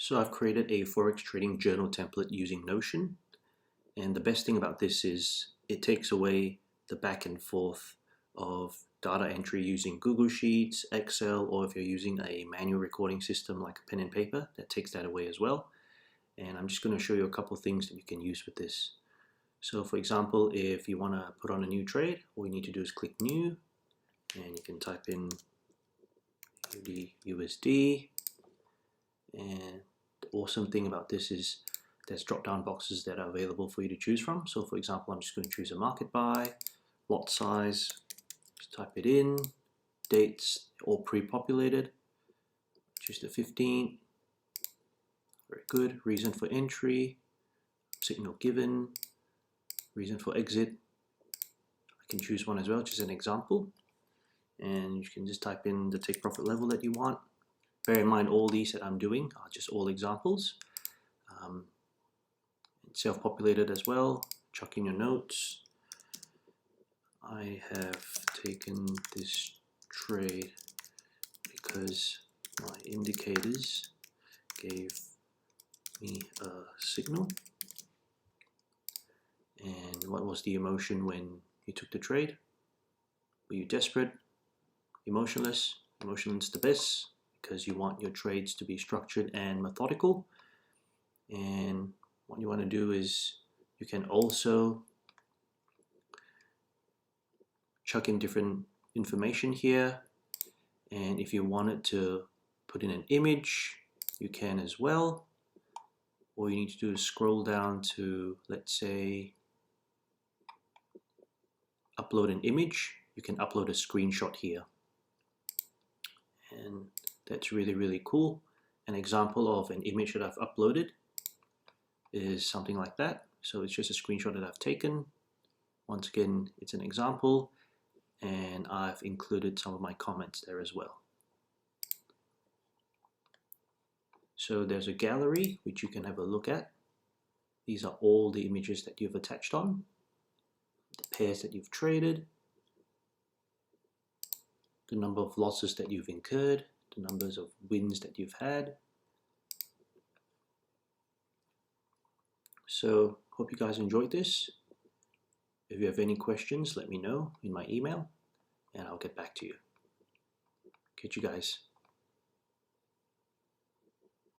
So I've created a Forex trading journal template using Notion, and the best thing about this is it takes away the back and forth of data entry using Google Sheets, Excel, or if you're using a manual recording system like a pen and paper, that takes that away as well. And I'm just going to show you a couple of things that you can use with this. So for example, if you want to put on a new trade, all you need to do is click new, and you can type in USD. And the awesome thing about this is there's drop-down boxes that are available for you to choose from. So for example, I'm just going to choose a market buy, lot size, just type it in, dates, all pre-populated, choose the 15th, very good, reason for entry, signal given, reason for exit, I can choose one as well, just an example, and you can just type in the take profit level that you want. Bear in mind all these that I'm doing are just all examples. Self-populated as well, chuck in your notes. I have taken this trade because my indicators gave me a signal. And what was the emotion when you took the trade? Were you desperate? Emotionless? Emotionless the best, because you want your trades to be structured and methodical. And what you want to do is you can also chuck in different information here, and if you wanted to put in an image, you can as well. All you need to do is scroll down to, let's say, upload an image. You can upload a screenshot here, and that's really cool. An example of an image that I've uploaded is something like that. So it's just a screenshot that I've taken. Once again, it's an example, and I've included some of my comments there as well. So there's a gallery which you can have a look at. These are all the images that you've attached on, the pairs that you've traded, the number of losses that you've incurred, the numbers of wins that you've had. So hope you guys enjoyed this. If you have any questions, let me know in my email and I'll get back to you. Catch you guys.